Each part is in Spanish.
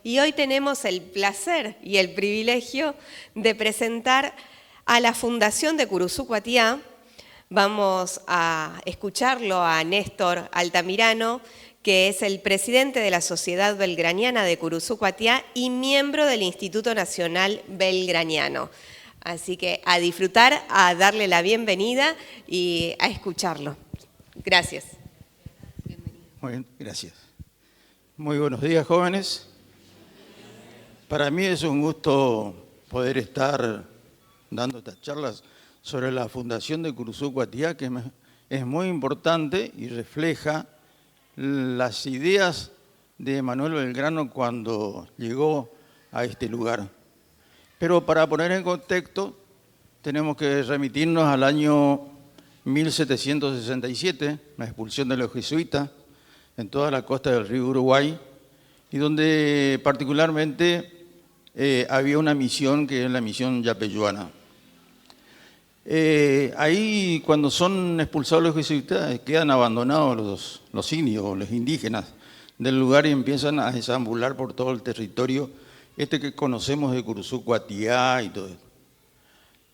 y hoy tenemos el placer y el privilegio de presentar a la Fundación de Curuzú Cuatiá. Vamos a escucharlo a Néstor Altamirano, que es el presidente de la Sociedad Belgraniana de Curuzú Cuatiá y miembro del Instituto Nacional Belgraniano. Así que a disfrutar, a darle la bienvenida y a escucharlo. Gracias. Muy bien, gracias. Muy buenos días, jóvenes. Para mí es un gusto poder estar dando estas charlas sobre la Fundación de Curuzú Cuatiá, que es muy importante y refleja las ideas de Manuel Belgrano cuando llegó a este lugar. Pero para poner en contexto, tenemos que remitirnos al año 1767, la expulsión de los jesuitas en toda la costa del río Uruguay, y donde particularmente había una misión que es la misión yapeyuana. Ahí, cuando son expulsados los jesuitas, quedan abandonados los indios, los indígenas del lugar, y empiezan a deambular por todo el territorio que conocemos de Curuzú Cuatiá y todo esto.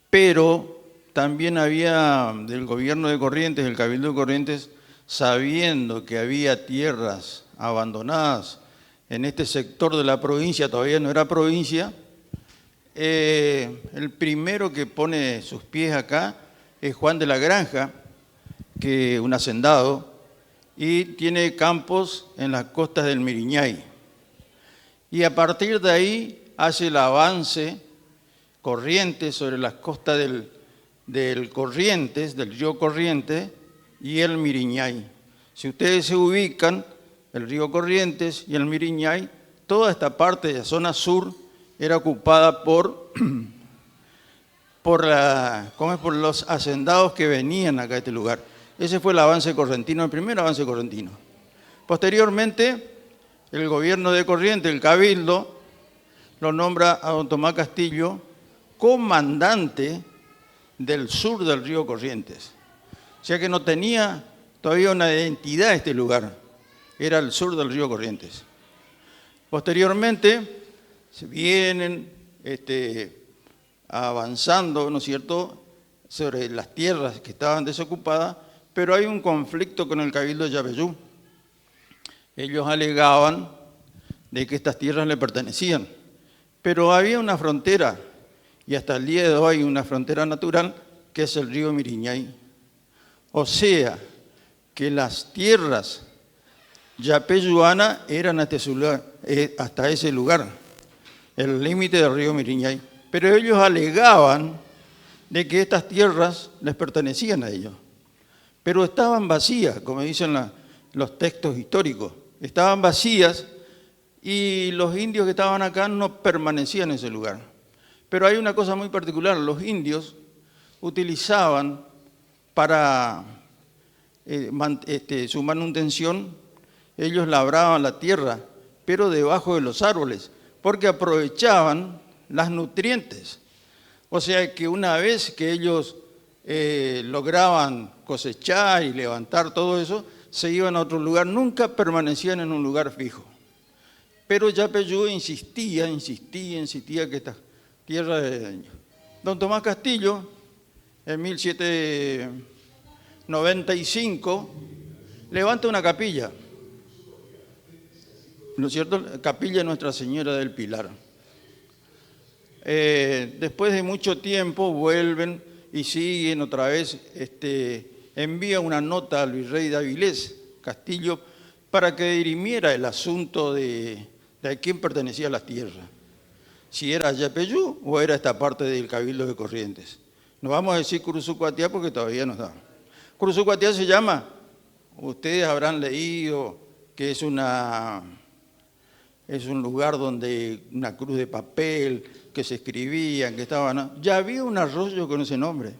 Pero también había del gobierno de Corrientes, del Cabildo de Corrientes, sabiendo que había tierras abandonadas en este sector de la provincia, todavía no era provincia, el primero que pone sus pies acá es Juan de la Granja, que un hacendado, y tiene campos en las costas del Miriñay. Y a partir de ahí hace el avance Corrientes sobre las costas del Corrientes, del río Corrientes, y el Miriñay. Si ustedes se ubican, el río Corrientes y el Miriñay, toda esta parte de la zona sur era ocupada por los hacendados que venían acá a este lugar. Ese fue el avance correntino, el primer avance correntino. Posteriormente, el gobierno de Corrientes, el Cabildo, lo nombra a don Tomás Castillo comandante del sur del río Corrientes. O sea que no tenía todavía una identidad este lugar, era el sur del río Corrientes. Posteriormente, se vienen avanzando, ¿no es cierto?, sobre las tierras que estaban desocupadas, pero hay un conflicto con el Cabildo de Yapeyú. Ellos alegaban de que estas tierras le pertenecían, pero había una frontera, y hasta el día de hoy hay una frontera natural, que es el río Miriñay. O sea, que las tierras yapeyuanas eran hasta ese lugar, el límite del río Miriñay. Pero ellos alegaban de que estas tierras les pertenecían a ellos, pero estaban vacías, como dicen los textos históricos. Estaban vacías y los indios que estaban acá no permanecían en ese lugar. Pero hay una cosa muy particular, los indios utilizaban para su manutención, ellos labraban la tierra, pero debajo de los árboles, porque aprovechaban las nutrientes. O sea que una vez que ellos lograban cosechar y levantar todo eso, se iban a otro lugar, nunca permanecían en un lugar fijo. Pero Yapeyú insistía que esta tierra de don Tomás Castillo, en 1795, levanta una capilla, ¿no es cierto? Capilla Nuestra Señora del Pilar. Después de mucho tiempo vuelven y siguen otra vez, envía una nota al virrey de Avilés, Castillo, para que dirimiera el asunto de a quién pertenecían las tierras, si era Yapeyú o era esta parte del Cabildo de Corrientes. No vamos a decir Curuzú Cuatiá porque todavía no está. Curuzú Cuatiá se llama, ustedes habrán leído que es un lugar donde una cruz de papel, que se escribían, que estaban... Ya había un arroyo con ese nombre.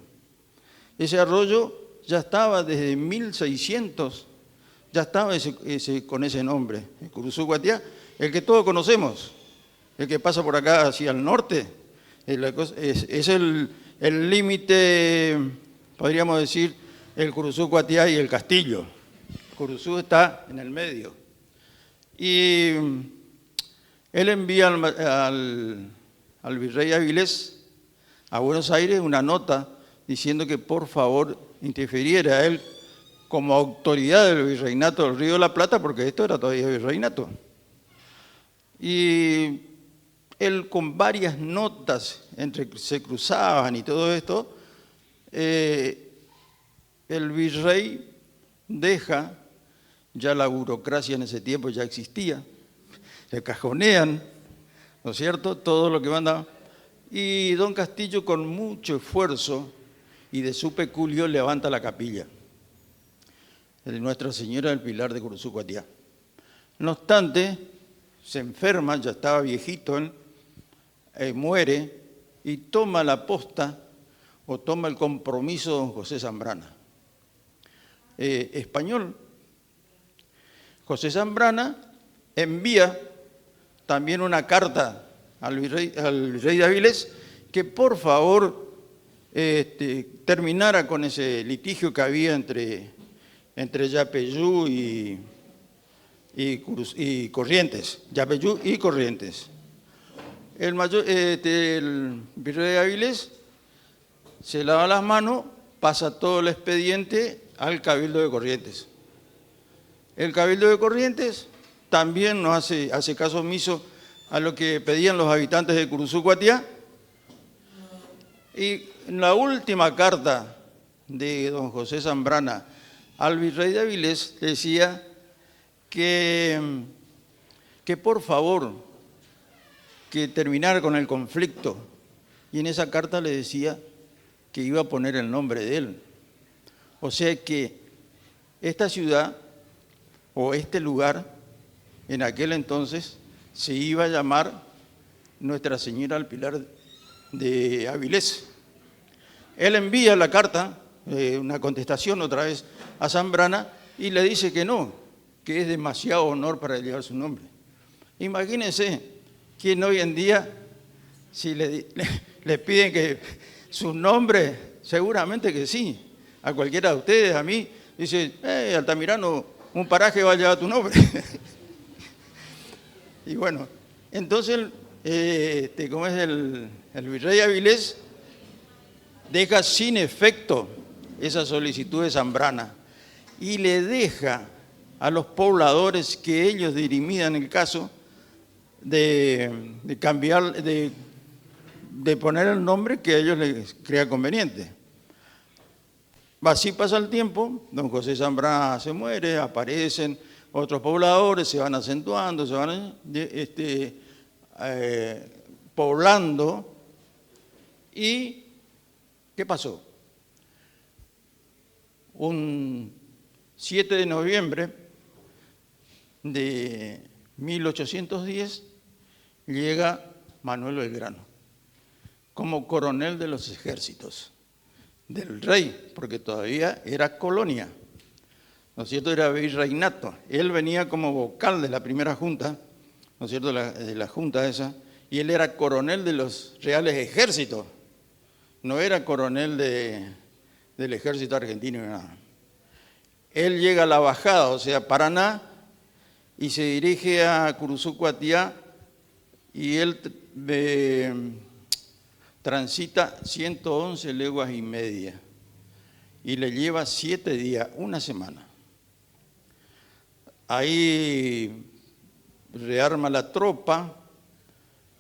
Ese arroyo ya estaba desde 1600, ya estaba con ese nombre, el Curuzú Cuatiá, el que todos conocemos, el que pasa por acá hacia el norte, es el límite, podríamos decir, el Curuzú Cuatiá y el Castillo. Curuzú está en el medio. Y Él envía al virrey Avilés a Buenos Aires una nota diciendo que por favor interfiriera a él como autoridad del virreinato del Río de la Plata, porque esto era todavía virreinato. Y él con varias notas se cruzaban y todo esto, el virrey deja, ya la burocracia en ese tiempo ya existía, le cajonean, ¿no es cierto?, todo lo que manda. Y don Castillo con mucho esfuerzo y de su peculio levanta la capilla de Nuestra Señora del Pilar de Curuzucuatiá. No obstante, se enferma, ya estaba viejito, muere y toma la posta o toma el compromiso don José Zambrana, español. José Zambrana envía también una carta al virrey de Avilés que por favor terminara con ese litigio que había entre Yapeyú y Corrientes. Yapeyú y Corrientes. El virrey de Avilés se lava las manos, pasa todo el expediente al Cabildo de Corrientes. El Cabildo de Corrientes también no hace caso omiso a lo que pedían los habitantes de Curuzucuatiá. Y en la última carta de don José Zambrana al virrey de Avilés decía que por favor que terminara con el conflicto. Y en esa carta le decía que iba a poner el nombre de él. O sea que esta ciudad o este lugar en aquel entonces se iba a llamar Nuestra Señora del Pilar de Avilés. Él envía la carta, una contestación otra vez a Zambrana y le dice que no, que es demasiado honor para llevar su nombre. Imagínense quién hoy en día, si le piden que su nombre, seguramente que sí, a cualquiera de ustedes, a mí, dice, Altamirano, un paraje va a llevar tu nombre. Y bueno, entonces, como es el virrey Avilés, deja sin efecto esa solicitud de Zambrana y le deja a los pobladores que ellos dirimidan el caso de cambiar, de poner el nombre que a ellos les crea conveniente. Así pasa el tiempo, don José Zambrana se muere, aparecen otros pobladores, se van acentuando, se van poblando. ¿Y qué pasó? Un 7 de noviembre de 1810 llega Manuel Belgrano como coronel de los ejércitos del rey, porque todavía era colonia. ¿No es cierto? Era virreinato. Él venía como vocal de la primera junta, ¿no es cierto?, de la junta esa, y él era coronel de los reales ejércitos, no era coronel del ejército argentino ni nada. Él llega a la bajada, o sea, Paraná, y se dirige a Curuzucuatiá, y él transita 111 leguas y media, y le lleva 7 días, una semana. Ahí rearma la tropa,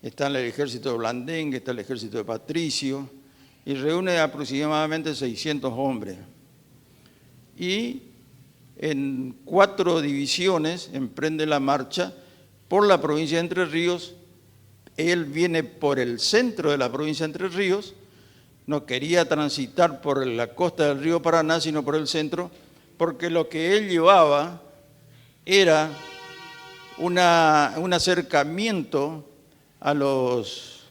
está el ejército de Blandengue, está el ejército de Patricio, y reúne aproximadamente 600 hombres. Y en 4 divisiones emprende la marcha por la provincia de Entre Ríos. Él viene por el centro de la provincia de Entre Ríos, no quería transitar por la costa del río Paraná, sino por el centro, porque lo que él llevaba era un acercamiento a los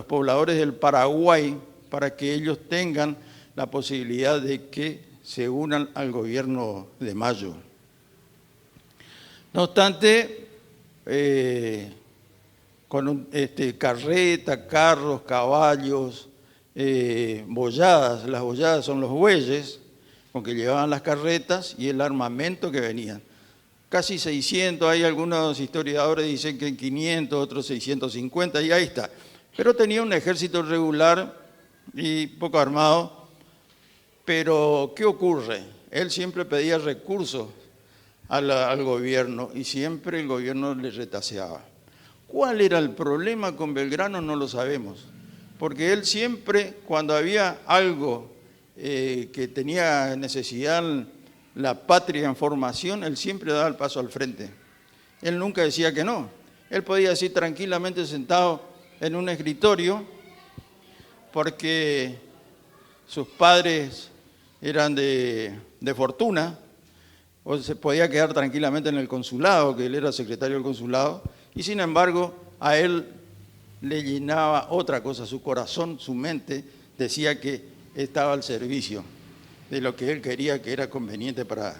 pobladores del Paraguay para que ellos tengan la posibilidad de que se unan al gobierno de Mayo. No obstante, con carreta, carros, caballos, boyadas. Las boyadas son los bueyes con que llevaban las carretas y el armamento que venían. casi 600, hay algunos historiadores que dicen que 500, otros 650, y ahí está. Pero tenía un ejército regular y poco armado. Pero, ¿qué ocurre? Él siempre pedía recursos al gobierno y siempre el gobierno le retaseaba. ¿Cuál era el problema con Belgrano? No lo sabemos. Porque él siempre, cuando había algo que tenía necesidad la patria en formación, él siempre daba el paso al frente. Él nunca decía que no. Él podía decir tranquilamente sentado en un escritorio, porque sus padres eran de fortuna, o se podía quedar tranquilamente en el consulado, que él era secretario del consulado, y sin embargo a él le llenaba otra cosa, su corazón, su mente, decía que estaba al servicio de lo que él quería, que era conveniente para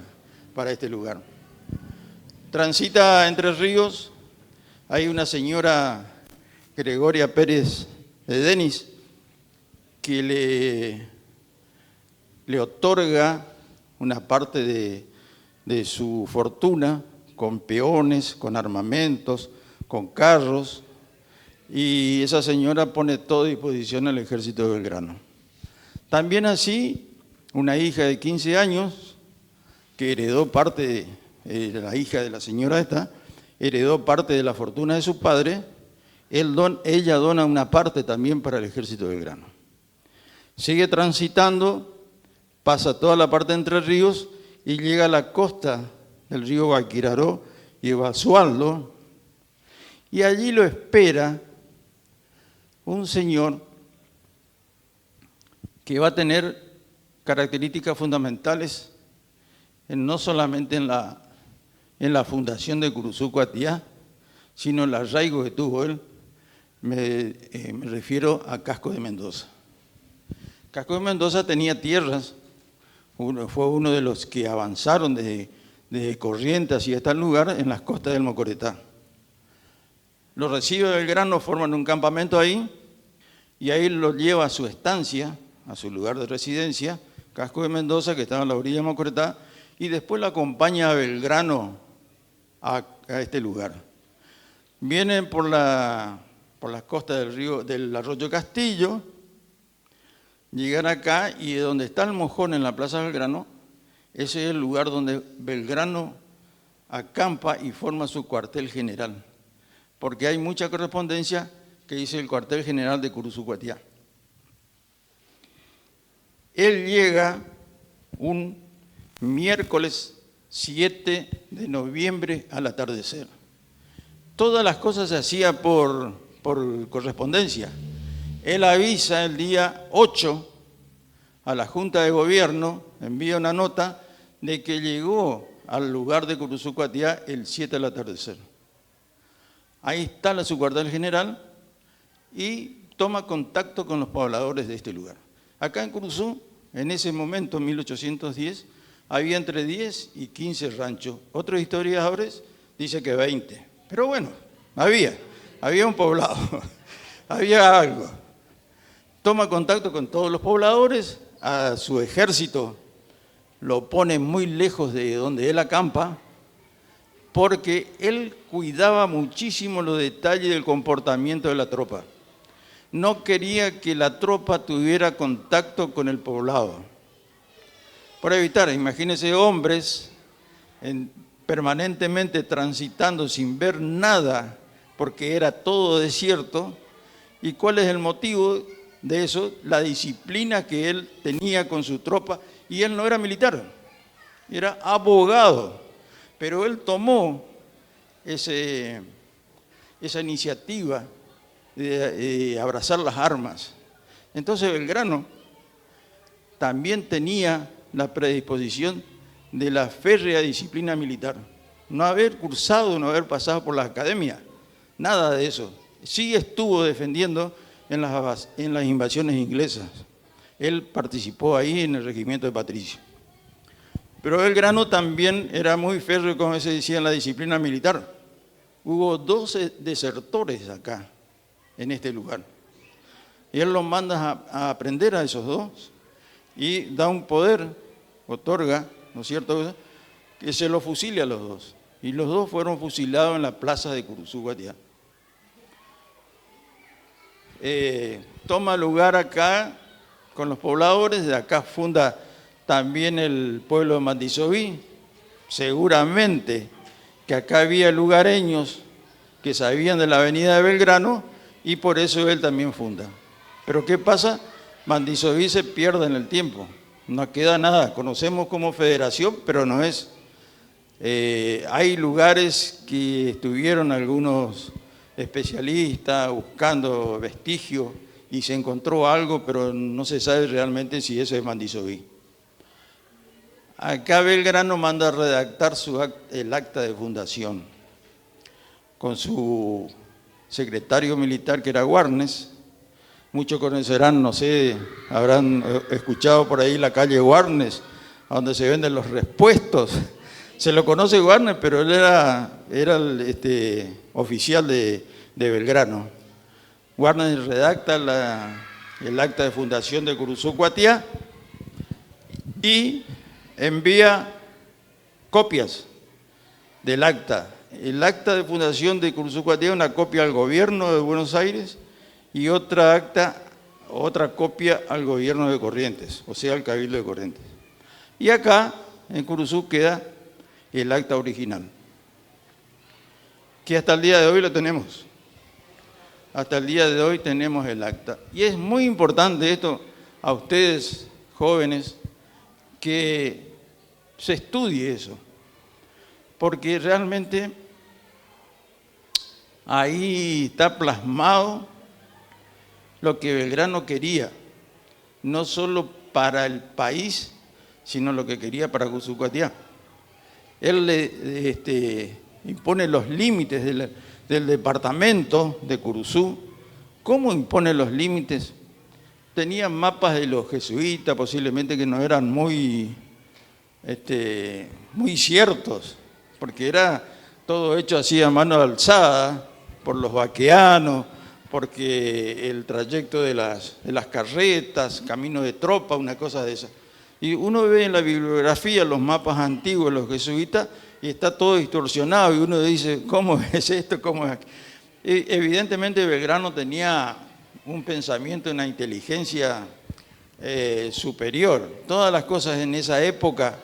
este lugar. Transita Entre Ríos, hay una señora, Gregoria Pérez de Denis, que le otorga una parte de su fortuna con peones, con armamentos, con carros, y esa señora pone todo a disposición al ejército de Belgrano. También así, una hija de 15 años, que heredó parte, la hija de la señora esta, heredó parte de la fortuna de su padre, ella dona una parte también para el ejército de Belgrano. Sigue transitando, pasa toda la parte de Entre Ríos y llega a la costa del río Guaquiraró y Basualdo, y allí lo espera un señor que va a tener características fundamentales no solamente en la fundación de Curuzú Cuatiá, sino el arraigo que tuvo él. Me refiero a Casco de Mendoza. Casco de Mendoza tenía tierras, fue uno de los que avanzaron desde Corrientes hacia este lugar en las costas del Mocoretá. Lo recibe Belgrano, forman un campamento ahí, y ahí lo lleva a su estancia, a su lugar de residencia, Casco de Mendoza, que estaba en la orilla de Mocoretá, y después lo acompaña a Belgrano a este lugar. Vienen por las costas del arroyo Castillo, llegan acá, y de donde está el mojón en la Plaza Belgrano, ese es el lugar donde Belgrano acampa y forma su cuartel general, porque hay mucha correspondencia que dice el cuartel general de Curuzú Cuatiá. Él llega un miércoles 7 de noviembre al atardecer. Todas las cosas se hacían por correspondencia. Él avisa el día 8 a la Junta de Gobierno, envía una nota de que llegó al lugar de Curuzú Cuatiá el 7 al atardecer. Ahí instala su cuartel general y toma contacto con los pobladores de este lugar. Acá en Curuzú, en ese momento, en 1810, había entre 10 y 15 ranchos. Otros historiadores dicen que 20. Pero bueno, había un poblado, había algo. Toma contacto con todos los pobladores, a su ejército lo pone muy lejos de donde él acampa, porque él cuidaba muchísimo los detalles del comportamiento de la tropa. No quería que la tropa tuviera contacto con el poblado. Para evitar, imagínense hombres permanentemente transitando sin ver nada, porque era todo desierto. ¿Y cuál es el motivo de eso? La disciplina que él tenía con su tropa. Y él no era militar, era abogado. Pero él tomó esa iniciativa de abrazar las armas. Entonces Belgrano también tenía la predisposición de la férrea disciplina militar. No haber cursado, no haber pasado por la academia, nada de eso. Sí estuvo defendiendo en las invasiones inglesas. Él participó ahí en el regimiento de Patricio. Pero Belgrano también era muy férreo, como se decía, en la disciplina militar. Hubo 12 desertores acá, en este lugar. Y él los manda a aprender a esos dos y da un poder, otorga, ¿no es cierto?, que se los fusile a los dos. y los dos fueron fusilados en la plaza de Curuzú-Guatiá. Toma lugar acá con los pobladores, de acá funda también el pueblo de Mandisoví. Seguramente que acá había lugareños que sabían de la avenida de Belgrano y por eso él también funda. Pero ¿qué pasa? Mandisoví se pierde en el tiempo, no queda nada, conocemos como federación, pero no es. Hay lugares que estuvieron algunos especialistas buscando vestigios y se encontró algo, pero no se sabe realmente si eso es Mandisoví. Acá Belgrano manda a redactar el acta de fundación con su secretario militar que era Warnes. Muchos conocerán, no sé, habrán escuchado por ahí la calle Warnes, donde se venden los respuestos. Se lo conoce Warnes, pero él era el oficial de Belgrano. Warnes redacta el acta de fundación de Curuzú-Guatiá y envía copias del acta. El acta de fundación de Curuzú-Guatiá, una copia al gobierno de Buenos Aires y otra copia al gobierno de Corrientes, o sea, al Cabildo de Corrientes. Y acá, en Curuzú, queda el acta original, que hasta el día de hoy lo tenemos. Hasta el día de hoy tenemos el acta. Y es muy importante esto a ustedes, jóvenes, que se estudie eso, porque realmente ahí está plasmado lo que Belgrano quería, no solo para el país, sino lo que quería para Curuzú-Guatiá. Él impone los límites del departamento de Curuzú. ¿Cómo impone los límites? Tenían mapas de los jesuitas, posiblemente que no eran muy ciertos, porque era todo hecho así a mano alzada por los vaqueanos, porque el trayecto de las carretas, camino de tropa, una cosa de esa. Y uno ve en la bibliografía los mapas antiguos de los jesuitas y está todo distorsionado y uno dice, ¿cómo es esto? ¿Cómo es? Evidentemente Belgrano tenía un pensamiento, una inteligencia superior. Todas las cosas en esa época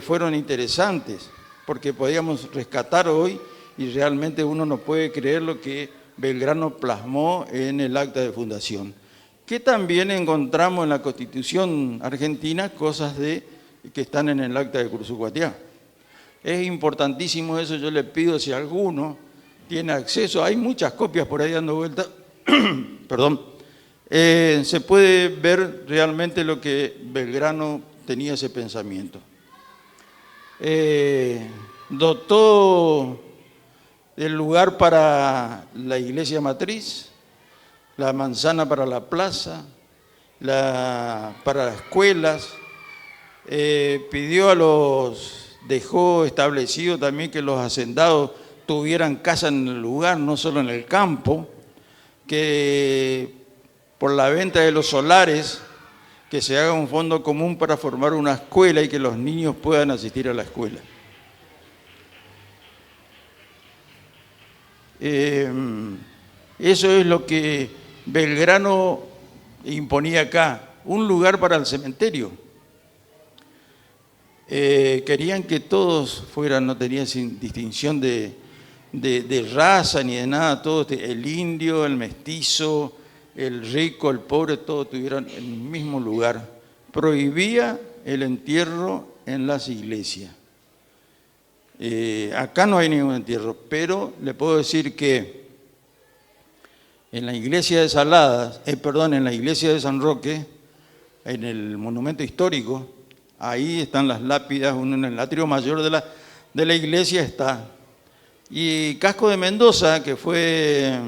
fueron interesantes porque podíamos rescatar hoy y realmente uno no puede creer lo que Belgrano plasmó en el acta de fundación. Que también encontramos en la Constitución argentina cosas que están en el acta de Curuzú-Guatiá. Es importantísimo eso, yo le pido si alguno tiene acceso, hay muchas copias por ahí dando vuelta, perdón, se puede ver realmente lo que Belgrano tenía ese pensamiento. Dotó el lugar para la iglesia matriz, la manzana para la plaza, para las escuelas, dejó establecido también que los hacendados tuvieran casa en el lugar, no solo en el campo, que por la venta de los solares, que se haga un fondo común para formar una escuela y que los niños puedan asistir a la escuela. Eso es lo que Belgrano imponía acá, un lugar para el cementerio. Querían que todos fueran, no tenían distinción de raza ni de nada, todos, el indio, el mestizo, el rico, el pobre, todos tuvieran el mismo lugar. Prohibía el entierro en las iglesias. Acá no hay ningún entierro, pero le puedo decir que en la iglesia de en la iglesia de San Roque, en el monumento histórico, ahí están las lápidas, uno en el atrio mayor de la iglesia está. Y Casco de Mendoza, que fue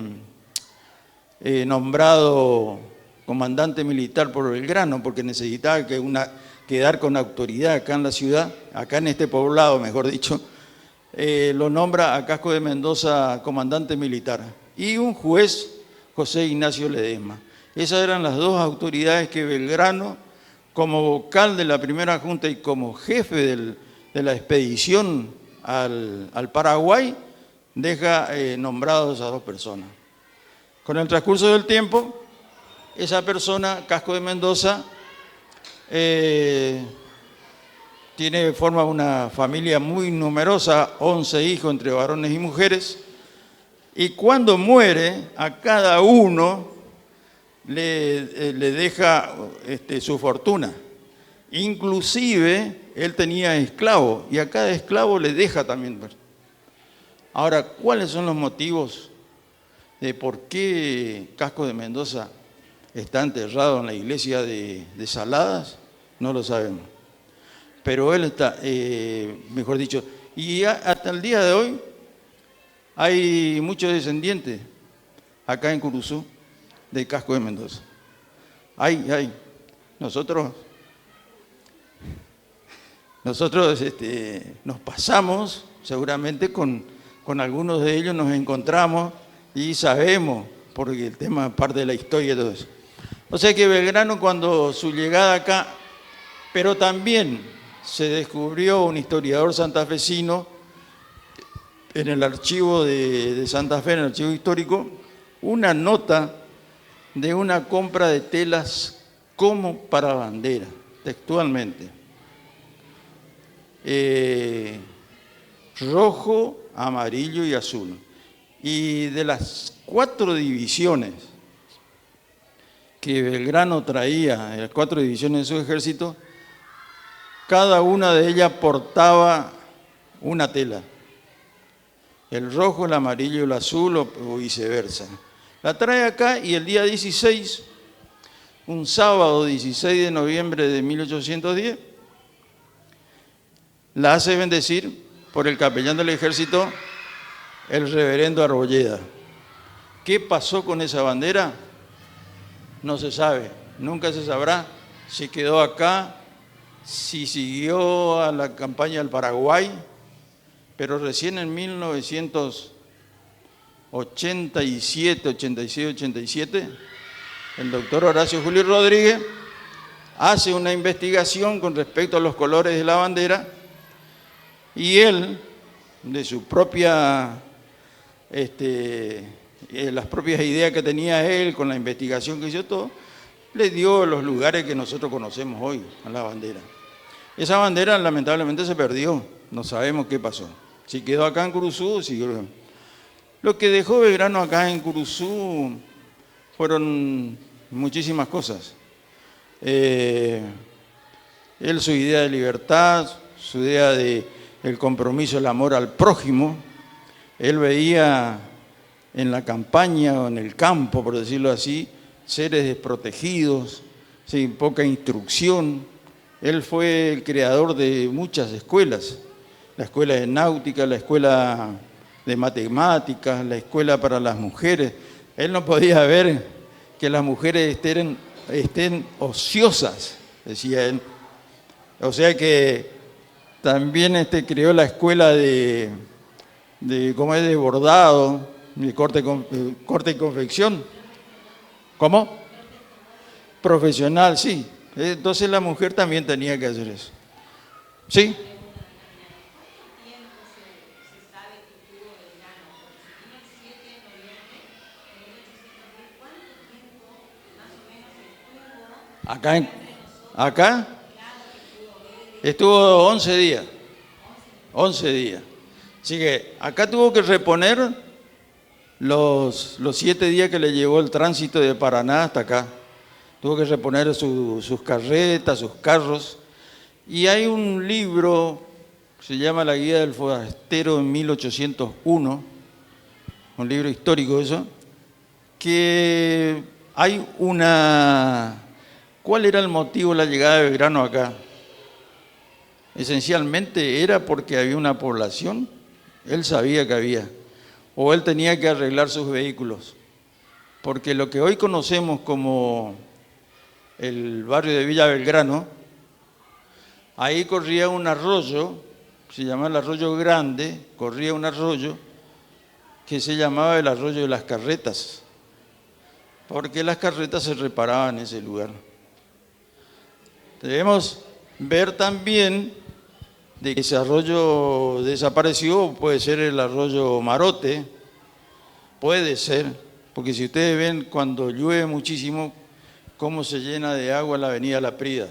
nombrado comandante militar por Belgrano, porque necesitaba quedar con autoridad acá en la ciudad, acá en este poblado, mejor dicho, lo nombra a Casco de Mendoza comandante militar. Y un juez, José Ignacio Ledesma. Esas eran las dos autoridades que Belgrano, como vocal de la primera junta y como jefe de la expedición al Paraguay, deja nombrados a 2 personas. Con el transcurso del tiempo, esa persona, Casco de Mendoza, forma una familia muy numerosa, 11 hijos entre varones y mujeres, y cuando muere, a cada uno le deja su fortuna. Inclusive, él tenía esclavos, y a cada esclavo le deja también. Ahora, ¿cuáles son los motivos de por qué Casco de Mendoza está enterrado en la iglesia de Saladas? No lo sabemos. Pero él está, mejor dicho, y hasta el día de hoy hay muchos descendientes acá en Curuzú de Casco de Mendoza. Hay. Nosotros nos pasamos, seguramente con algunos de ellos nos encontramos y sabemos, porque el tema parte de la historia y todo eso. O sea que Belgrano, cuando su llegada acá, pero también se descubrió un historiador santafesino en el archivo de Santa Fe, en el archivo histórico, una nota de una compra de telas como para bandera, textualmente. Rojo, amarillo y azul. Y de las 4 divisiones que Belgrano traía, de las 4 divisiones de su ejército, cada una de ellas portaba una tela. El rojo, el amarillo y el azul o viceversa. La trae acá y el día 16, un sábado 16 de noviembre de 1810, la hace bendecir por el capellán del ejército, el reverendo Arbolleda. ¿Qué pasó con esa bandera? No se sabe, nunca se sabrá si quedó acá, si siguió a la campaña del Paraguay, pero recién en 1987, 86, 87, el doctor Horacio Julio Rodríguez hace una investigación con respecto a los colores de la bandera y él, de su propia, las propias ideas que tenía él con la investigación que hizo todo, le dio los lugares que nosotros conocemos hoy a la bandera. Esa bandera lamentablemente se perdió, no sabemos qué pasó. Si quedó acá en Curuzú, siguió. Lo que dejó Belgrano acá en Curuzú fueron muchísimas cosas. Él, su idea de libertad, su idea de el compromiso, el amor al prójimo. Él veía en la campaña o en el campo, por decirlo así, seres desprotegidos, sin poca instrucción. Él fue el creador de muchas escuelas, la escuela de náutica, la escuela de matemáticas, la escuela para las mujeres. Él no podía ver que las mujeres estén ociosas, decía él. O sea que también creó la escuela de ¿cómo es? De bordado, de corte y confección. ¿Cómo? Profesional, sí. Entonces la mujer también tenía que hacer eso. ¿Sí? Acá estuvo 11 días. 11 días. Así que acá tuvo que reponer los 7 días que le llevó el tránsito de Paraná hasta acá. Tuvo que reponer sus carretas, sus carros. Y hay un libro, se llama La Guía del Forastero en 1801, un libro histórico eso, que hay una... ¿Cuál era el motivo de la llegada de Belgrano acá? Esencialmente era porque había una población, él sabía que había, o él tenía que arreglar sus vehículos, porque lo que hoy conocemos como el barrio de Villa Belgrano, ahí corría un arroyo, se llamaba el Arroyo Grande, corría un arroyo que se llamaba el Arroyo de las Carretas, porque las carretas se reparaban en ese lugar. Debemos ver también de que ese arroyo desapareció, puede ser el arroyo Marote, puede ser, porque si ustedes ven cuando llueve muchísimo, cómo se llena de agua la avenida La Prida,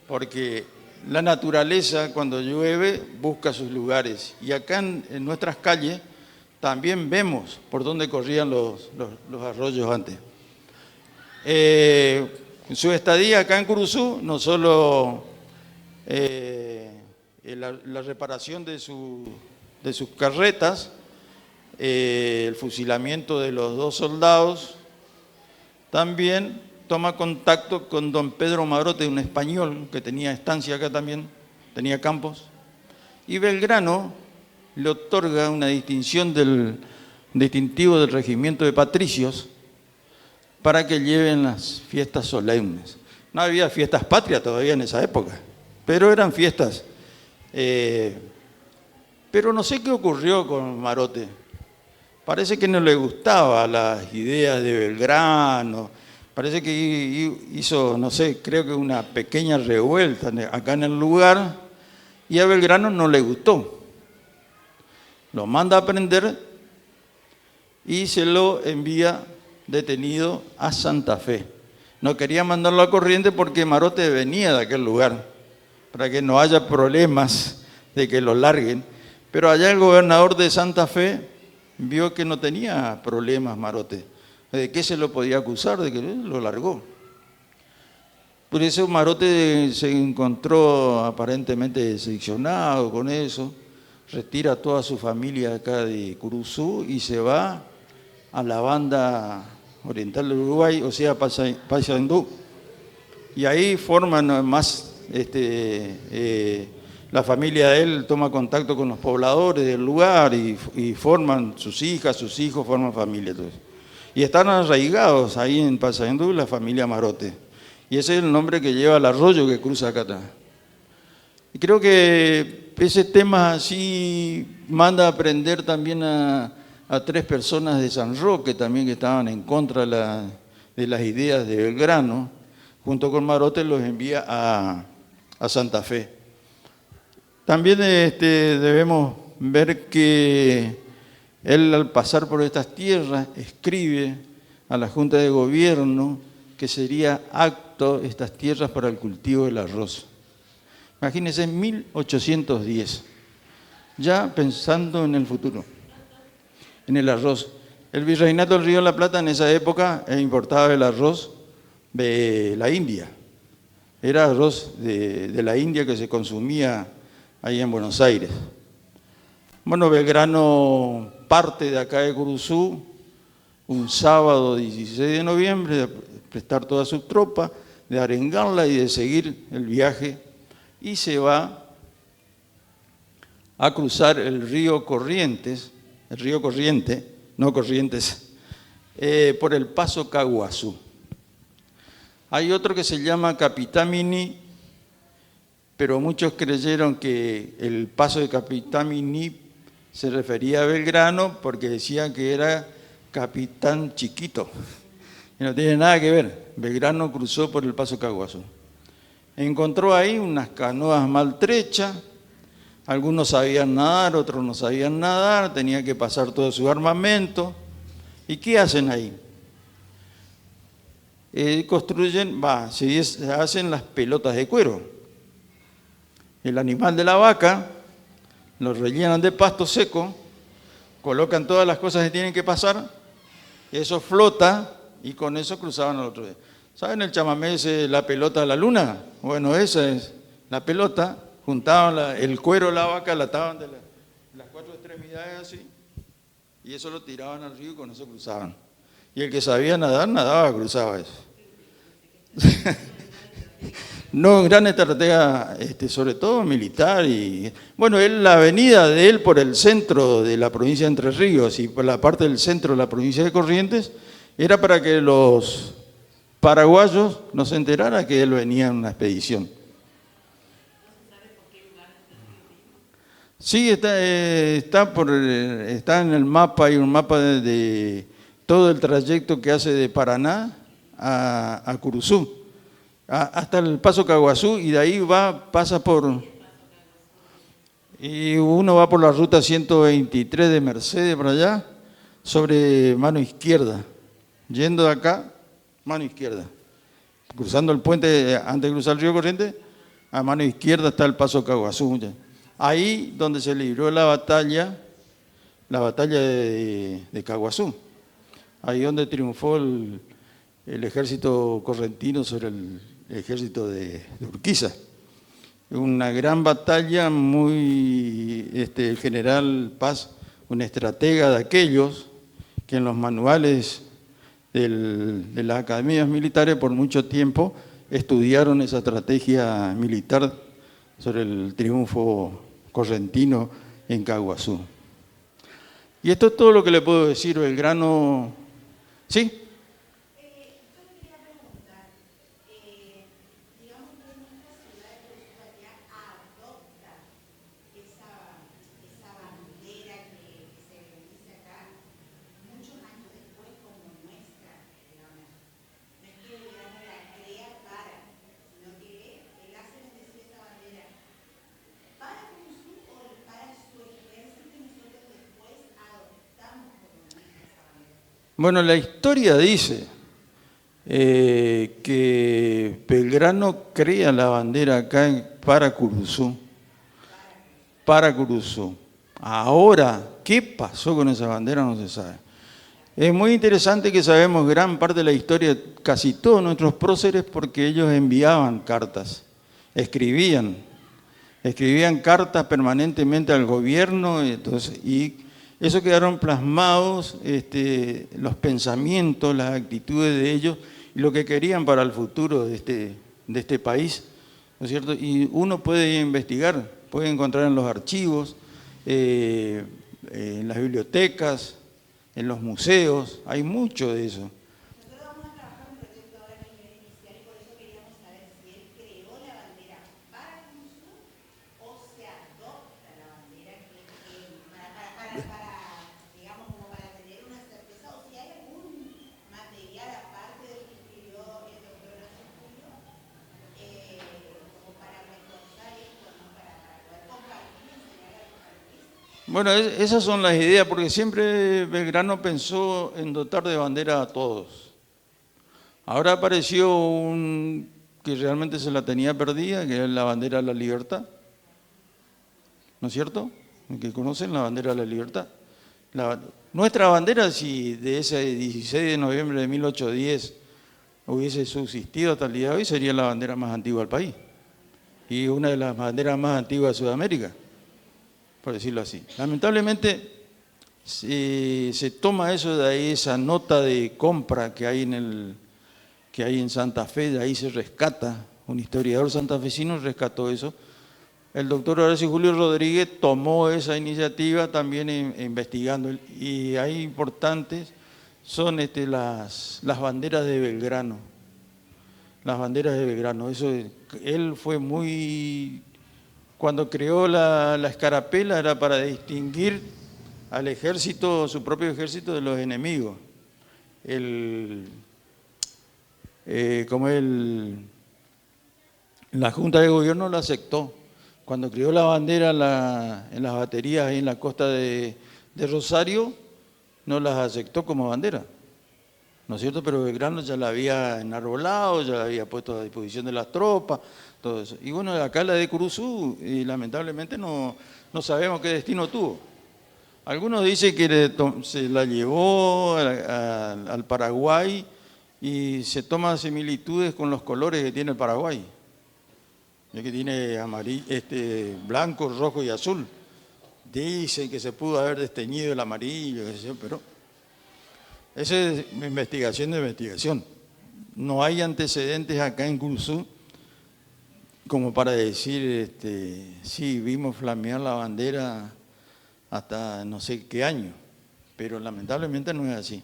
porque la naturaleza cuando llueve busca sus lugares, y acá en nuestras calles también vemos por dónde corrían los arroyos antes. En su estadía acá en Curuzú, no solo la reparación de sus carretas, el fusilamiento de los 2 soldados, también toma contacto con don Pedro Marote, un español que tenía estancia acá también, tenía campos, y Belgrano le otorga una distinción del distintivo del regimiento de patricios para que lleven las fiestas solemnes. No había fiestas patrias todavía en esa época, pero eran fiestas. Pero no sé qué ocurrió con Marote. Parece que no le gustaban las ideas de Belgrano. Parece que hizo, no sé, creo que una pequeña revuelta acá en el lugar y a Belgrano no le gustó. Lo manda a prender y se lo envía detenido a Santa Fe. No quería mandarlo a Corrientes porque Marote venía de aquel lugar, para que no haya problemas de que lo larguen. Pero allá el gobernador de Santa Fe vio que no tenía problemas Marote. ¿De qué se lo podía acusar? De que lo largó. Por eso Marote se encontró aparentemente decepcionado con eso, retira a toda su familia acá de Curuzú y se va a la banda oriental del Uruguay, o sea, Paysandú. Y ahí forman más, la familia de él toma contacto con los pobladores del lugar y forman sus hijas, sus hijos, forman familia. Entonces. Y están arraigados ahí en Paysandú la familia Marote. Y ese es el nombre que lleva el arroyo que cruza acá atrás. Y creo que ese tema así manda a aprender también a 3 personas de San Roque también que estaban en contra de las ideas de Belgrano. Junto con Marote los envía a Santa Fe. También debemos ver que él al pasar por estas tierras escribe a la Junta de Gobierno que sería apto estas tierras para el cultivo del arroz. Imagínense, en 1810, ya pensando en el futuro, en el arroz. El virreinato del Río de la Plata en esa época importaba el arroz de la India. Era arroz de la India que se consumía ahí en Buenos Aires. Bueno, Belgrano parte de acá de Curuzú un sábado 16 de noviembre de prestar toda su tropa, de arengarla y de seguir el viaje, y se va a cruzar el río Corriente, no Corrientes, por el paso Caguazú. Hay otro que se llama Capitamini, pero muchos creyeron que el paso de Capitamini se refería a Belgrano porque decían que era Capitán Chiquito. Y no tiene nada que ver. Belgrano cruzó por el paso Caguazú. Encontró ahí unas canoas maltrechas. Algunos sabían nadar, otros no sabían nadar. Tenían que pasar todo su armamento. ¿Y qué hacen ahí? Se hacen las pelotas de cuero. El animal de la vaca lo rellenan de pasto seco, colocan todas las cosas que tienen que pasar, eso flota y con eso cruzaban al otro día. ¿Saben el chamamé ese, la pelota de la luna? Bueno, esa es la pelota, juntaban el cuero de la vaca, la ataban de las 4 extremidades así, y eso lo tiraban al río y con eso cruzaban. Y el que sabía nadar, nadaba, cruzaba eso. No, gran estratega, sobre todo militar. Y bueno, la avenida de él por el centro de la provincia de Entre Ríos y por la parte del centro de la provincia de Corrientes era para que los paraguayos no se enteraran que él venía en una expedición. Sí, está en el mapa, hay un mapa de todo el trayecto que hace de Paraná a Curuzú, hasta el paso Caguazú, y de ahí pasa por Y uno va por la ruta 123 de Mercedes para allá, sobre mano izquierda. Yendo de acá, mano izquierda. Cruzando el puente, antes de cruzar el río Corrientes, a mano izquierda está el Paso Caguazú. Ahí donde se libró la batalla de Caguazú. Ahí donde triunfó el ejército correntino sobre el ejército de Urquiza. Una gran batalla, el general Paz, un estratega de aquellos que en los manuales de las academias militares por mucho tiempo estudiaron esa estrategia militar sobre el triunfo correntino en Caguazú. Y esto es todo lo que le puedo decir. Belgrano, ¿sí? Bueno, la historia dice que Belgrano crea la bandera acá en Paracuruzú. Ahora, ¿qué pasó con esa bandera? No se sabe. Es muy interesante que sabemos gran parte de la historia, casi todos nuestros próceres, porque ellos enviaban cartas, escribían cartas permanentemente al gobierno, y eso quedaron plasmados, los pensamientos, las actitudes de ellos y lo que querían para el futuro de este país, ¿no es cierto? Y uno puede investigar, puede encontrar en los archivos, en las bibliotecas, en los museos, hay mucho de eso. Bueno, esas son las ideas, porque siempre Belgrano pensó en dotar de bandera a todos. Ahora apareció un que realmente se la tenía perdida, que es la bandera de la libertad. ¿No es cierto? Que conocen la bandera de la libertad. Nuestra bandera, si de ese 16 de noviembre de 1810 hubiese subsistido hasta el día de hoy, sería la bandera más antigua del país. Y una de las banderas más antiguas de Sudamérica, por decirlo así. Lamentablemente se toma eso de ahí, esa nota de compra que hay en Santa Fe, de ahí se rescata. Un historiador santafesino rescató eso. El doctor Horacio Julio Rodríguez tomó esa iniciativa también investigando, y ahí importantes son las banderas de Belgrano. Las banderas de Belgrano, él fue muy... Cuando creó la escarapela era para distinguir al ejército, su propio ejército, de los enemigos. La Junta de Gobierno lo aceptó. Cuando creó la bandera en las baterías ahí en la costa de Rosario, no las aceptó como bandera, ¿no es cierto? Pero Belgrano ya la había enarbolado, ya la había puesto a disposición de las tropas, todo eso. Y bueno, acá la de Curuzú, y lamentablemente no sabemos qué destino tuvo. Algunos dicen que se la llevó al Paraguay y se toman similitudes con los colores que tiene el Paraguay. Que tiene amarillo, blanco, rojo y azul. Dicen que se pudo haber desteñido el amarillo, pero esa es investigación de investigación. No hay antecedentes acá en Curuzú como para decir, sí, vimos flamear la bandera hasta no sé qué año, pero lamentablemente no es así.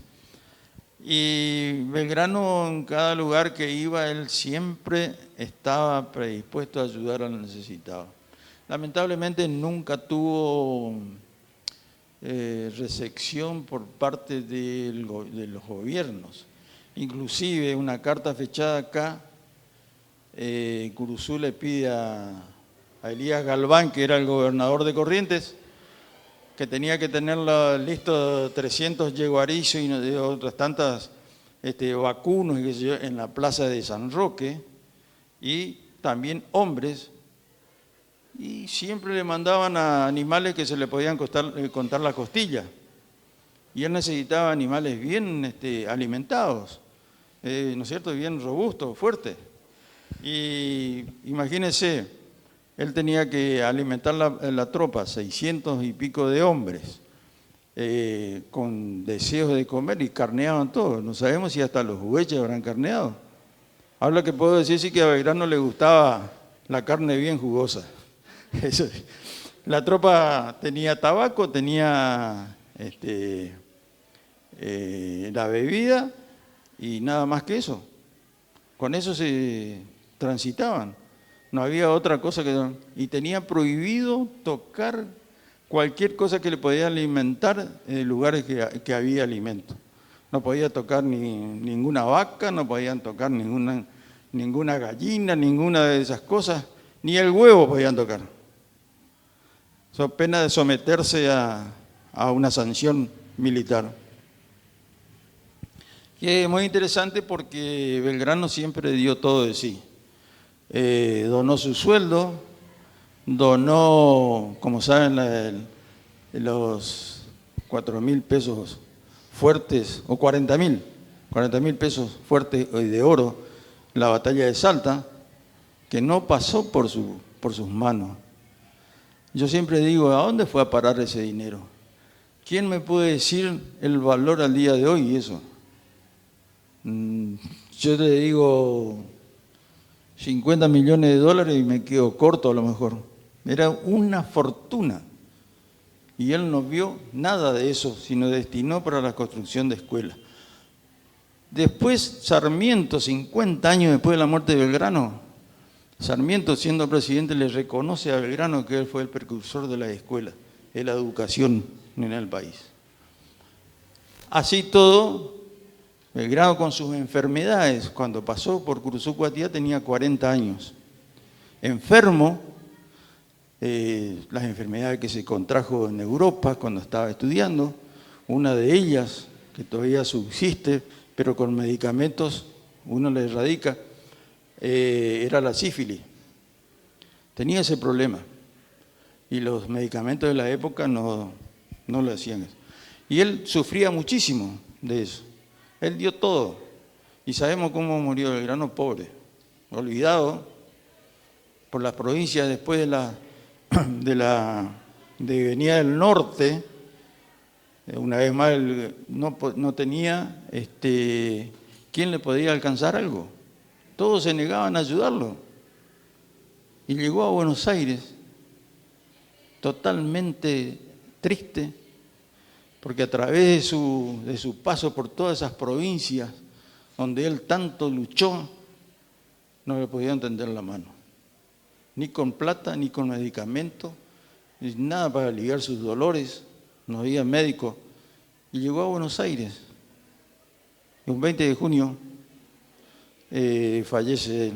Y Belgrano, en cada lugar que iba, él siempre estaba predispuesto a ayudar al necesitado. Lamentablemente nunca tuvo recepción por parte de los gobiernos. Inclusive una carta fechada acá, Curuzú le pide a a Elías Galván, que era el gobernador de Corrientes, que tenía que tener listo 300 yeguarizos y de otras tantas vacunos y qué sé yo, en la plaza de San Roque, y también hombres, y siempre le mandaban a animales que se le podían contar la costilla, y él necesitaba animales bien alimentados, ¿no es cierto?, bien robustos, fuertes. Y imagínense, él tenía que alimentar la tropa, 600 y pico de hombres, con deseos de comer, y carneaban todos. No sabemos si hasta los hueches habrán carneado. Ahora que puedo decir sí que a Belgrano le gustaba la carne bien jugosa. Eso, la tropa tenía tabaco, tenía la bebida y nada más que eso. Con eso se transitaban. No había otra cosa que... Y tenía prohibido tocar cualquier cosa que le podía alimentar en lugares que había alimento. No podía tocar ninguna vaca, no podían tocar ninguna gallina, ninguna de esas cosas, ni el huevo podían tocar. So pena de someterse a una sanción militar. Y es muy interesante porque Belgrano siempre dio todo de sí. Donó su sueldo, donó, como saben, los 4.000 pesos fuertes, o 40.000 pesos fuertes de oro, en la batalla de Salta, que no pasó por sus manos. Yo siempre digo, ¿a dónde fue a parar ese dinero? ¿Quién me puede decir el valor al día de hoy y eso? Yo te digo 50 millones de dólares y me quedo corto a lo mejor. Era una fortuna. Y él no vio nada de eso, sino destinó para la construcción de escuelas. Después Sarmiento, 50 años después de la muerte de Belgrano, Sarmiento, siendo presidente, le reconoce a Belgrano que él fue el precursor de la escuela, de la educación en el país. Así todo, Belgrano con sus enfermedades, cuando pasó por Curuzú-Cuatiá tenía 40 años. Enfermo, las enfermedades que se contrajo en Europa cuando estaba estudiando, una de ellas, que todavía subsiste, pero con medicamentos uno le erradica, era la sífilis. Tenía ese problema y los medicamentos de la época no le hacían eso. Y él sufría muchísimo de eso. Él dio todo. Y sabemos cómo murió Belgrano, pobre, olvidado por las provincias después de venía del norte. Una vez más, él no tenía quién le podía alcanzar algo. Todos se negaban a ayudarlo. Y llegó a Buenos Aires totalmente triste, porque a través de su paso por todas esas provincias donde él tanto luchó, no le podían tender la mano. Ni con plata, ni con medicamentos, ni nada para aliviar sus dolores. No había médico. Y llegó a Buenos Aires. Y un 20 de junio fallece él.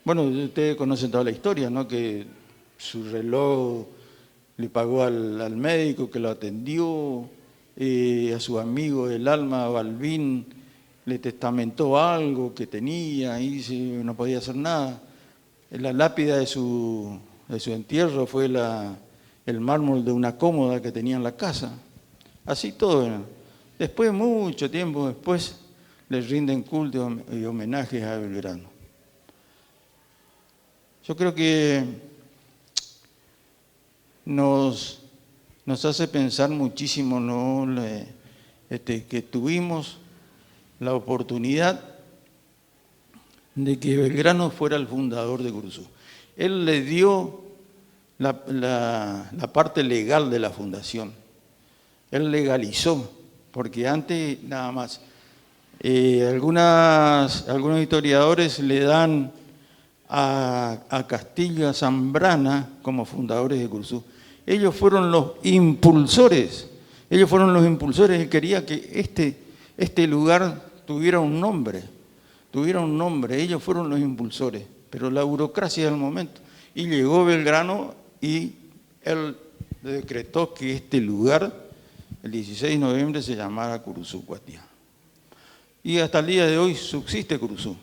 Bueno, ustedes conocen toda la historia, ¿no? Que su reloj le pagó al médico que lo atendió, a su amigo del alma, Balbín, le testamentó algo que tenía y no podía hacer nada. La lápida de su entierro fue el mármol de una cómoda que tenía en la casa. Así todo. Después, mucho tiempo después, les rinden culto y homenajes a Belgrano. Yo creo que nos hace pensar muchísimo, ¿no? Que tuvimos la oportunidad de que Belgrano fuera el fundador de Curuzú. Él le dio la parte legal de la fundación. Él legalizó, porque antes nada más. Algunos historiadores le dan a Castillo, a Zambrana como fundadores de Curuzú. Ellos fueron los impulsores. Él quería que este lugar tuviera un nombre. Ellos fueron los impulsores, pero la burocracia del momento. Y llegó Belgrano y él decretó que este lugar, el 16 de noviembre, se llamara Curuzú Cuatiá. Y hasta el día de hoy subsiste Curuzú.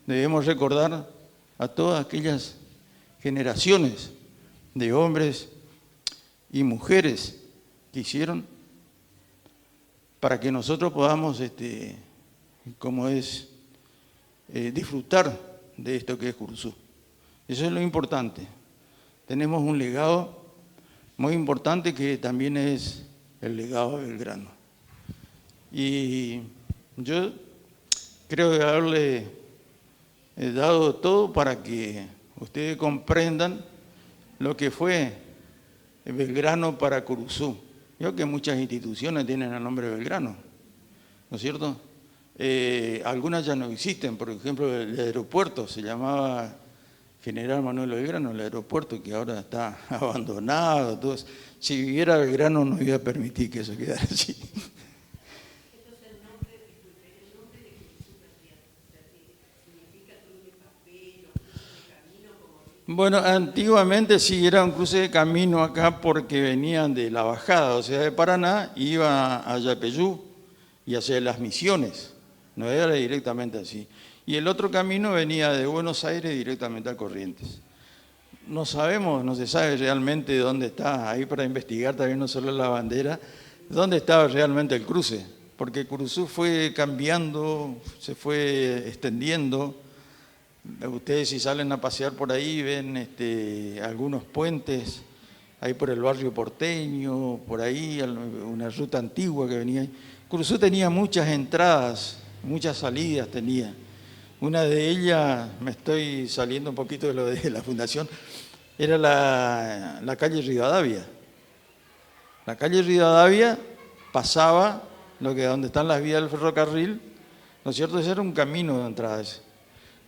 Debemos recordar a todas aquellas generaciones de hombres y mujeres que hicieron para que nosotros podamos, disfrutar de esto que es Curuzú. Eso es lo importante. Tenemos un legado muy importante que también es el legado de Belgrano. Y yo creo que haberle dado todo para que ustedes comprendan lo que fue Belgrano para Curuzú. Yo creo que muchas instituciones tienen el nombre de Belgrano, ¿no es cierto? Algunas ya no existen, por ejemplo, el aeropuerto se llamaba General Manuel Belgrano, el aeropuerto que ahora está abandonado. Entonces, si viviera Belgrano no iba a permitir que eso quedara así. Bueno, antiguamente sí era un cruce de camino acá porque venían de la bajada, o sea, de Paraná, iba a Yapeyú y hacia las Misiones, no era directamente así. Y el otro camino venía de Buenos Aires directamente a Corrientes. No sabemos, no se sabe realmente dónde está, ahí para investigar también no solo la bandera, dónde estaba realmente el cruce, porque Curuzú fue cambiando, se fue extendiendo. Ustedes si salen a pasear por ahí ven algunos puentes, ahí por el barrio porteño, por ahí una ruta antigua que venía ahí. Curuzú tenía muchas entradas, muchas salidas tenía. Una de ellas, me estoy saliendo un poquito de lo de la fundación, era la calle Rivadavia. La calle Rivadavia pasaba donde están las vías del ferrocarril, ¿no es cierto? Ese era un camino de entrada.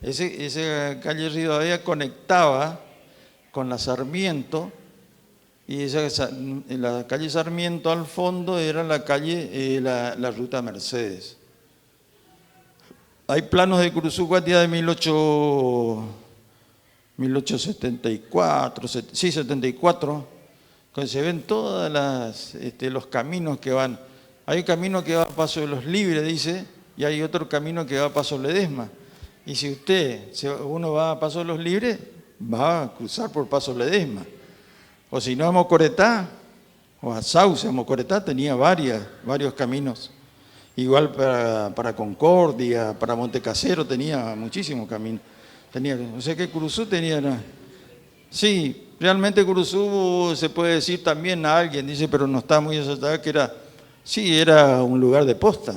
Esa calle Rivadavia conectaba con la Sarmiento, y la calle Sarmiento al fondo era la calle, la ruta Mercedes. Hay planos de Curuzú Cuatiá de 1874, 74, donde se ven todos los caminos que van. Hay un camino que va a Paso de los Libres, dice, y hay otro camino que va a Paso Ledesma. Y si uno va a Paso de los Libres, va a cruzar por Paso Ledesma. O si no, a Mocoretá, o a Sauce, a Mocoretá tenía varios caminos. Igual para Concordia, para Montecasero tenía muchísimos caminos. O sea que Curuzú tenía... Sí, realmente Curuzú se puede decir también a alguien, dice, pero no está muy acertado, que era un lugar de posta,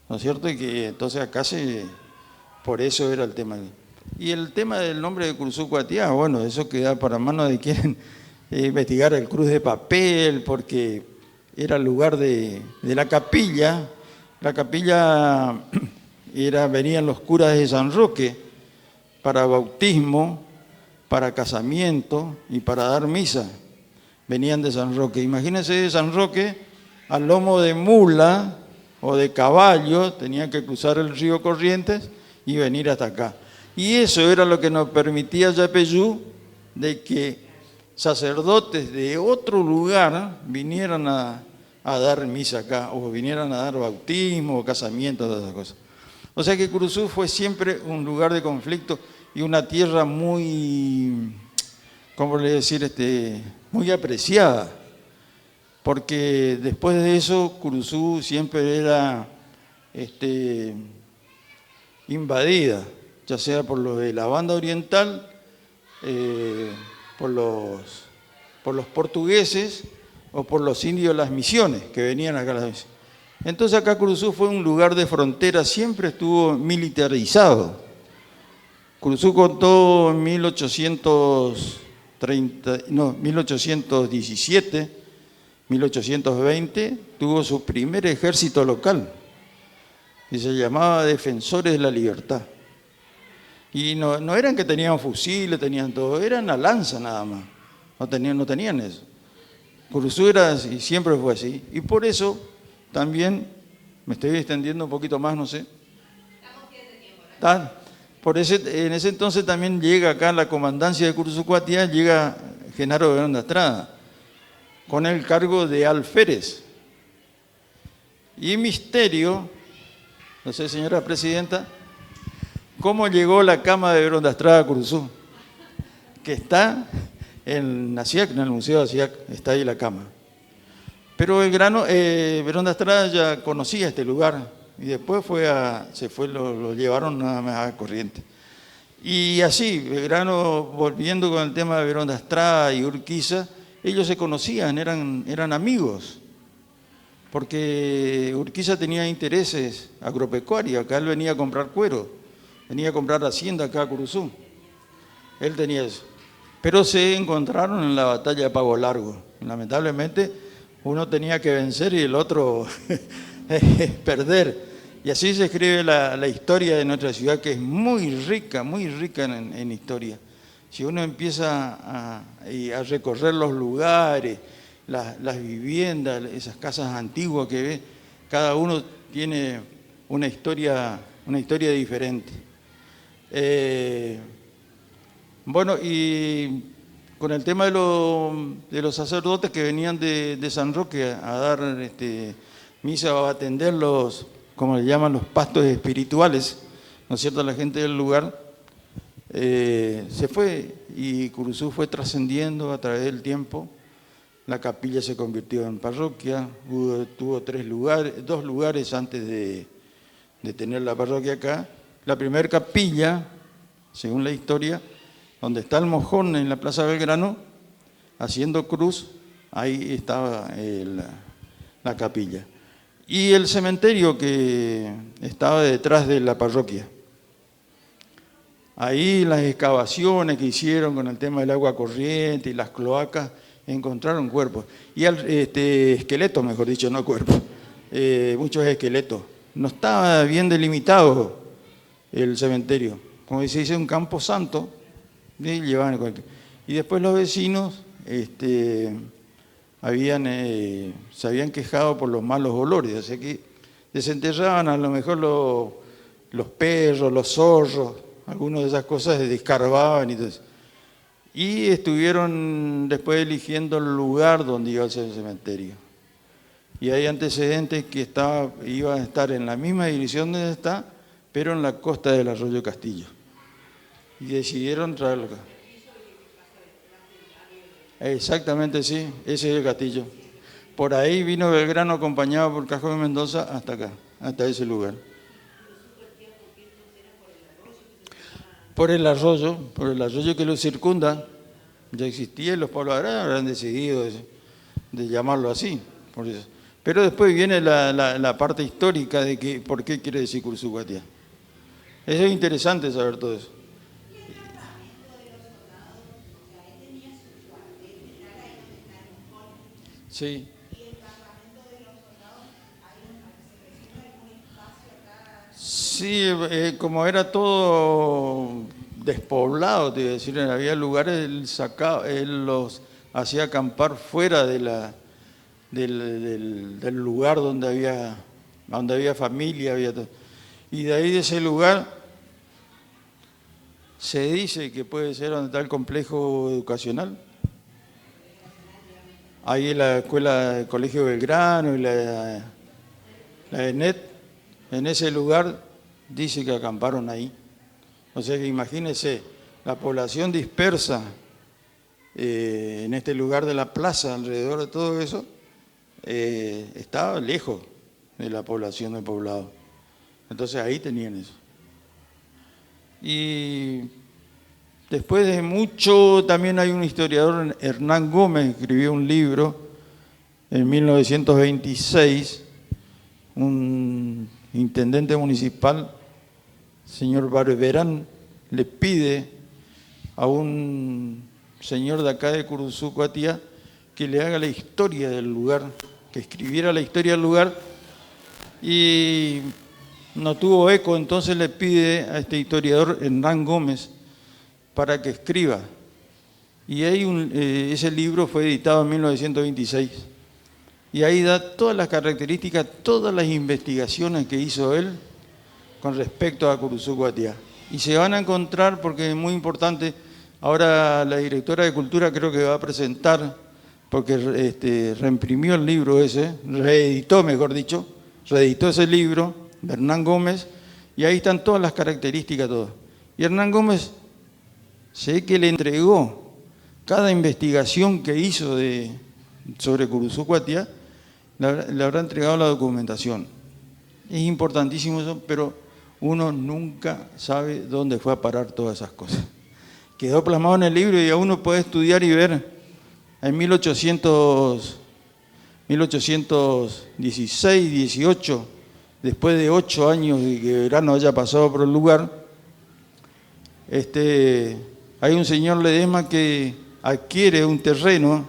¿no es cierto? Y que entonces acá por eso era el tema. Y el tema del nombre de Curuzú Cuatiá, bueno, eso queda para mano de quien investigar el cruz de papel, porque era el lugar de la capilla. La capilla venían los curas de San Roque para bautismo, para casamiento y para dar misa. Venían de San Roque. Imagínense de San Roque al lomo de mula o de caballo, tenían que cruzar el río Corrientes y venir hasta acá. Y eso era lo que nos permitía Yapeyú, de que sacerdotes de otro lugar vinieran a dar misa acá, o vinieran a dar bautismo, o casamiento, todas esas cosas. O sea que Curuzú fue siempre un lugar de conflicto y una tierra muy, ¿cómo le decir? Muy apreciada, porque después de eso Curuzú siempre era invadida, ya sea por los de la banda oriental, por los portugueses o por los indios de las misiones que venían acá a las veces. Entonces acá Curuzú fue un lugar de frontera, siempre estuvo militarizado. Curuzú contó en 1817, 1820, tuvo su primer ejército local y se llamaba Defensores de la Libertad. Y no eran que tenían fusiles, tenían todo, eran a lanza nada más, no tenían eso. Curuzú era así, siempre fue así, y por eso también, me estoy extendiendo un poquito más, no sé. Estamos bien de tiempo, ¿no? En ese entonces también llega acá la comandancia de Curuzucuatiá, llega Genaro Berón de Astrada, con el cargo de alférez. Y misterio, no sé, señora presidenta, cómo llegó la cama de Berón de Astrada a Curuzú, que está en ASIAC, en el Museo de ASIAC, está ahí la cama. Pero Berón de Astrada ya conocía este lugar y después lo llevaron nada más a Corrientes. Y así, Belgrano, volviendo con el tema de Berón de Astrada y Urquiza, ellos se conocían, eran amigos, porque Urquiza tenía intereses agropecuarios, acá él venía a comprar cuero, venía a comprar hacienda acá a Curuzú, él tenía eso. Pero se encontraron en la batalla de Pago Largo, lamentablemente uno tenía que vencer y el otro perder. Y así se escribe la historia de nuestra ciudad, que es muy rica en historia. Si uno empieza a recorrer los lugares, las viviendas, esas casas antiguas que ve, cada uno tiene una historia diferente. Bueno, y con el tema de los sacerdotes que venían de San Roque a dar misa o a atender los, como le llaman, los pastos espirituales, ¿no es cierto?, la gente del lugar, se fue y Curuzú fue trascendiendo a través del tiempo. La capilla se convirtió en parroquia, tuvo 2 lugares antes de tener la parroquia acá. La primera capilla, según la historia, donde está el mojón en la Plaza Belgrano, haciendo cruz, ahí estaba la capilla. Y el cementerio que estaba detrás de la parroquia. Ahí las excavaciones que hicieron con el tema del agua corriente y las cloacas, encontraron cuerpos. Y esqueletos, mejor dicho, no cuerpos. Muchos esqueletos. No estaba bien delimitado el cementerio. Como se dice, un campo santo. Y después los vecinos se habían quejado por los malos olores, o sea que desenterraban a lo mejor los perros, los zorros, algunas de esas cosas se descarbaban y todo eso. Y estuvieron después eligiendo el lugar donde iba a ser el cementerio. Y hay antecedentes que iba a estar en la misma dirección donde está, pero en la costa del Arroyo Castillo. Y decidieron traerlo acá. Exactamente, sí, ese es el castillo. Por ahí vino Belgrano acompañado por Cajón de Mendoza hasta acá, hasta ese lugar. Por el arroyo que lo circunda, ya existía y los pobladores habrán decidido de llamarlo así. Por eso. Pero después viene la parte histórica de por qué quiere decir Curuzucuatiá. Eso es interesante saber todo eso. Sí. Sí, como era todo despoblado, te iba a decir, había lugares, él los hacía acampar fuera del lugar donde había familia, había todo. Y de ahí de ese lugar se dice que puede ser donde está el complejo educacional. Ahí la escuela del Colegio Belgrano y la ENET, en ese lugar dice que acamparon ahí. O sea que imagínense, la población dispersa en este lugar de la plaza, alrededor de todo eso, estaba lejos de la población del poblado. Entonces ahí tenían eso. Y después de mucho, también hay un historiador, Hernán Gómez, que escribió un libro en 1926, un intendente municipal, señor Barberán, le pide a un señor de acá de Curuzucuatiá que le haga la historia del lugar, que escribiera la historia del lugar, y no tuvo eco, entonces le pide a este historiador Hernán Gómez para que escriba. Y ahí ese libro fue editado en 1926. Y ahí da todas las características, todas las investigaciones que hizo él con respecto a Curuzucuatiá. Y se van a encontrar, porque es muy importante, ahora la directora de Cultura creo que va a presentar, porque reimprimió el libro ese, reeditó, mejor dicho, reeditó ese libro de Hernán Gómez, y ahí están todas las características, todas. Y Hernán Gómez, sé que le entregó cada investigación que hizo sobre Curuzú Cuatiá, le habrá entregado la documentación. Es importantísimo eso, pero uno nunca sabe dónde fue a parar todas esas cosas. Quedó plasmado en el libro y ya uno puede estudiar y ver. En 1816, 18, después de 8 años de que Belgrano haya pasado por el lugar, hay un señor Ledesma que adquiere un terreno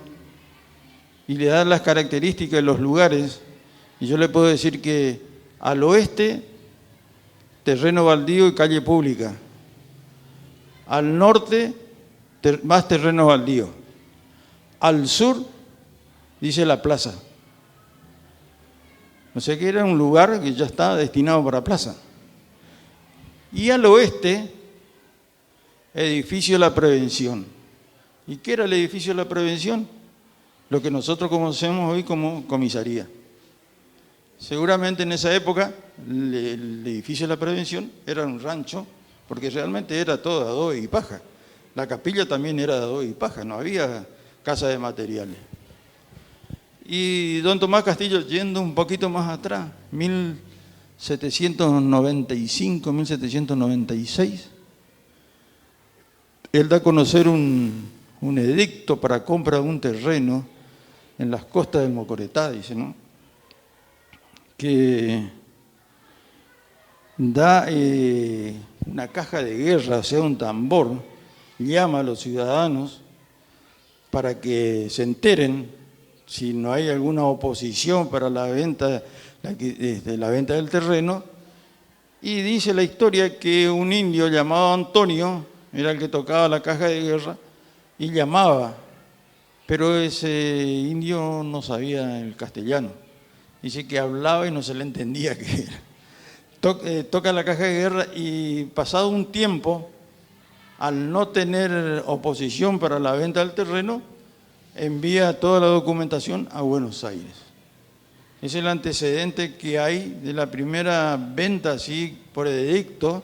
y le da las características de los lugares, y yo le puedo decir que al oeste, terreno baldío y calle pública. Al norte, más terreno baldío. Al sur, dice la plaza. O sea que era un lugar que ya estaba destinado para plaza. Y al oeste, edificio de la Prevención. ¿Y qué era el edificio de la Prevención? Lo que nosotros conocemos hoy como comisaría. Seguramente en esa época el edificio de la Prevención era un rancho, porque realmente era todo de adobe y paja. La capilla también era de adobe y paja, no había casa de materiales. Y don Tomás Castillo, yendo un poquito más atrás, 1795, 1796, él da a conocer un edicto para compra de un terreno en las costas del Mocoretá, dice, ¿no? Que da una caja de guerra, o sea, un tambor, llama a los ciudadanos para que se enteren si no hay alguna oposición para la venta, la venta del terreno, y dice la historia que un indio llamado Antonio era el que tocaba la caja de guerra y llamaba, pero ese indio no sabía el castellano. Dice que hablaba y no se le entendía qué era. Toca la caja de guerra y pasado un tiempo, al no tener oposición para la venta del terreno, envía toda la documentación a Buenos Aires. Es el antecedente que hay de la primera venta así por edicto.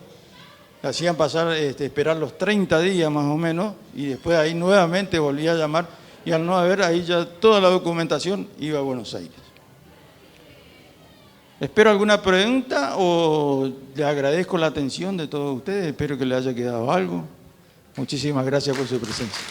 Hacían pasar, esperar los 30 días más o menos, y después ahí nuevamente volvía a llamar, y al no haber, ahí ya toda la documentación iba a Buenos Aires. Espero alguna pregunta o le agradezco la atención de todos ustedes, espero que les haya quedado algo. Muchísimas gracias por su presencia.